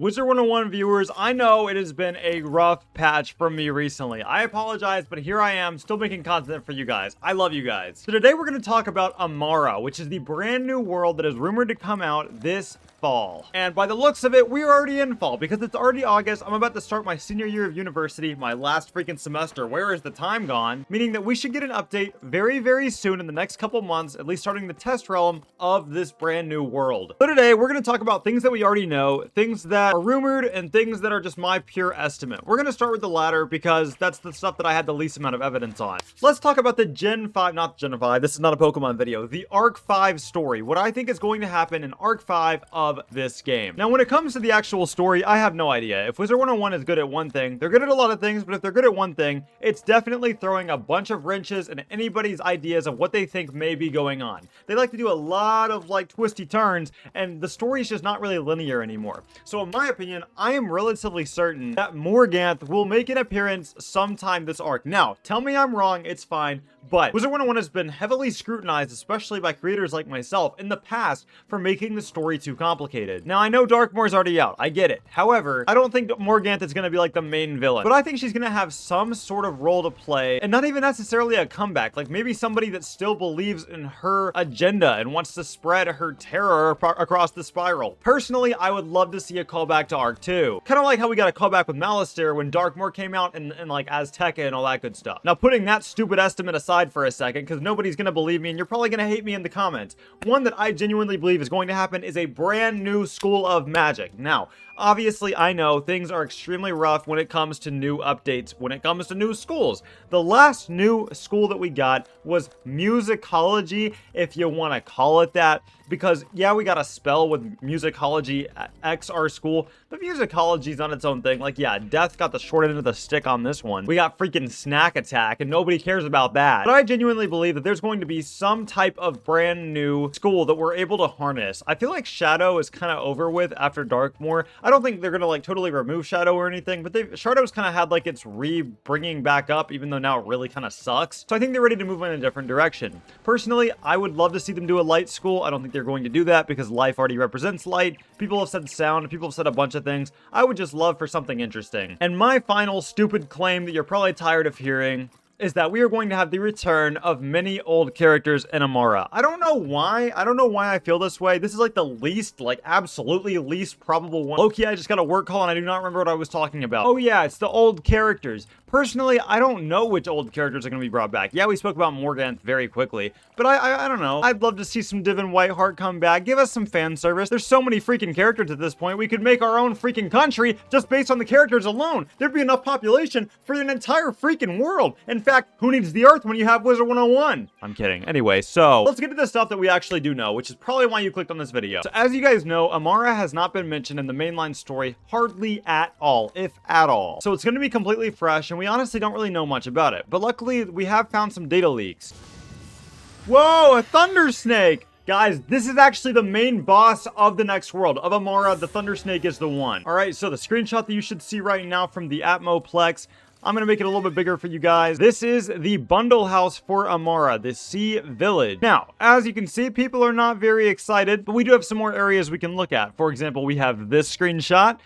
Wizard101 viewers, I know it has been a rough patch for me recently. I apologize, but here I am, still making content for you guys. I love you guys. So today we're going to talk about Amara, which is the brand new world that is rumored to come out this fall. And by the looks of it, we're already in fall because it's already August. I'm about to start my senior year of university, my last freaking semester. Where is the time gone? Meaning that we should get an update very, very soon in the next couple months, at least starting the test realm of this brand new world. So today we're going to talk about things that we already know, things that are rumored, and things that are just my pure estimate. We're going to start with the latter because that's the stuff that I had the least amount of evidence on. Let's talk about the Gen 5, not Gen 5, this is not a Pokemon video, the Arc 5 story. What I think is going to happen in Arc 5 of this game. Now, when it comes to the actual story, I have no idea. If Wizard101 is good at one thing, they're good at a lot of things, but if they're good at one thing, it's definitely throwing a bunch of wrenches in anybody's ideas of what they think may be going on. They like to do a lot of like twisty turns, and the story is just not really linear anymore. So in my opinion, I am relatively certain that Morganth will make an appearance sometime this arc. Now, tell me I'm wrong, it's fine, but Wizard101 has been heavily scrutinized, especially by creators like myself in the past, for making the story too complicated. Now, I know Darkmoor's already out, I get it. However, I don't think Morganth is going to be like the main villain, but I think she's going to have some sort of role to play, and not even necessarily a comeback, like maybe somebody that still believes in her agenda and wants to spread her terror across the spiral. Personally, I would love to see a callback to Arc 2. Kind of like how we got a callback with Malistaire when Darkmoor came out and like Azteca and all that good stuff. Now, putting that stupid estimate aside for a second, because nobody's going to believe me and you're probably going to hate me in the comments, one that I genuinely believe is going to happen is a brand new school of magic. Now, obviously, I know things are extremely rough when it comes to new updates, when it comes to new schools. The last new school that we got was musicology, if you want to call it that, because yeah, we got a spell with musicology X our school, but musicology is on its own thing. Like, yeah, Death got the short end of the stick on this one. We got freaking Snack Attack, and nobody cares about that. But I genuinely believe that there's going to be some type of brand new school that we're able to harness. I feel like Shadow is kind of over with after Darkmoor. I don't think they're gonna like totally remove Shadow or anything, but Shadow's kind of had like its bringing back up, even though now it really kind of sucks. So I think they're ready to move in a different direction. Personally, I would love to see them do a light school. I don't think they're going to do that because life already represents light. People have said sound, people have said a bunch of things. I would just love for something interesting. And my final stupid claim that you're probably tired of hearing is that we are going to have the return of many old characters in Amara. I don't know why. I don't know why I feel this way. This is like the least, like absolutely least probable one. Low-key, I just got a work call and I do not remember what I was talking about. Oh yeah, it's the old characters. Personally, I don't know which old characters are going to be brought back. Yeah, we spoke about Morganth very quickly, but I don't know. I'd love to see some Divin Whiteheart come back. Give us some fan service. There's so many freaking characters at this point. We could make our own freaking country just based on the characters alone. There'd be enough population for an entire freaking world. In fact, who needs the Earth when you have Wizard101? I'm kidding. Anyway, so let's get to the stuff that we actually do know, which is probably why you clicked on this video. So as you guys know, Amara has not been mentioned in the mainline story hardly at all, if at all. So it's going to be completely fresh, and we honestly don't really know much about it. But luckily, we have found some data leaks. Whoa, a Thunder Snake! Guys, this is actually the main boss of the next world. Of Amara, the Thunder Snake is the one. Alright, so the screenshot that you should see right now from the Atmoplex, I'm going to make it a little bit bigger for you guys. This is the bundle house for Amara, the Sea Village. Now, as you can see, people are not very excited, but we do have some more areas we can look at. For example, we have this screenshot,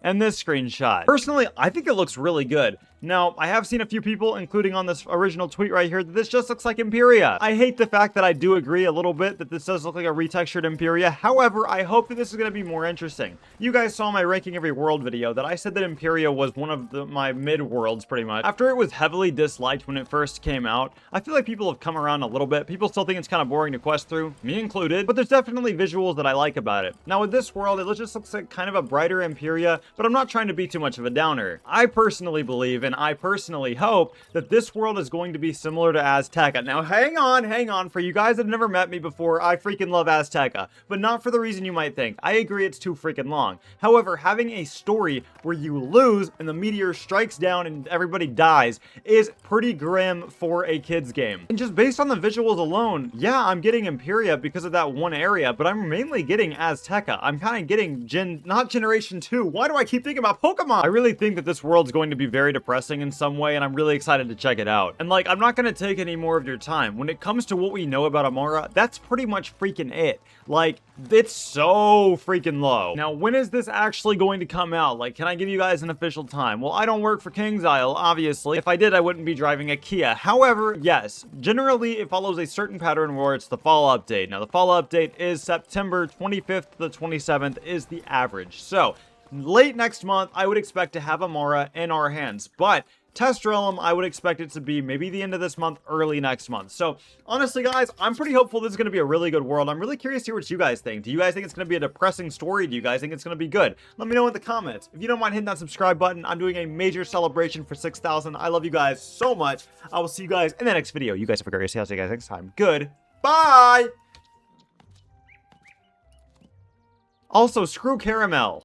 and this screenshot. Personally, I think it looks really good. Now, I have seen a few people, including on this original tweet right here, that this just looks like Imperia. I hate the fact that I do agree a little bit that this does look like a retextured Imperia. However, I hope that this is going to be more interesting. You guys saw my Ranking Every World video that I said that Imperia was one of my mid-worlds, pretty much. After it was heavily disliked when it first came out, I feel like people have come around a little bit. People still think it's kind of boring to quest through, me included, but there's definitely visuals that I like about it. Now, with this world, it just looks like kind of a brighter Imperia, but I'm not trying to be too much of a downer. I personally believe, and I personally hope, that this world is going to be similar to Azteca. Now, hang on. For you guys that have never met me before, I freaking love Azteca, but not for the reason you might think. I agree it's too freaking long. However, having a story where you lose and the meteor strikes down and everybody dies is pretty grim for a kid's game. And just based on the visuals alone, yeah, I'm getting Imperia because of that one area, but I'm mainly getting Azteca. I'm kind of getting not Generation 2. Why do I keep thinking about Pokemon? I really think that this world's going to be very depressing depressing in some way, and I'm really excited to check it out. And like, I'm not gonna take any more of your time. When it comes to what we know about Amara, that's pretty much freaking it. Like, it's so freaking low. Now, when is this actually going to come out? Like, can I give you guys an official time? Well, I don't work for King's Isle, obviously. If I did, I wouldn't be driving a Kia. However, yes, generally it follows a certain pattern where it's the fall update. Now, the fall update is September 25th to the 27th is the average. So, late next month, I would expect to have Amara in our hands. But Test Realm, I would expect it to be maybe the end of this month, early next month. So, honestly, guys, I'm pretty hopeful this is going to be a really good world. I'm really curious to hear what you guys think. Do you guys think it's going to be a depressing story? Do you guys think it's going to be good? Let me know in the comments. If you don't mind hitting that subscribe button, I'm doing a major celebration for 6,000. I love you guys so much. I will see you guys in the next video. You guys have a great day. I'll see you guys next time. Goodbye! Also, screw Caramel.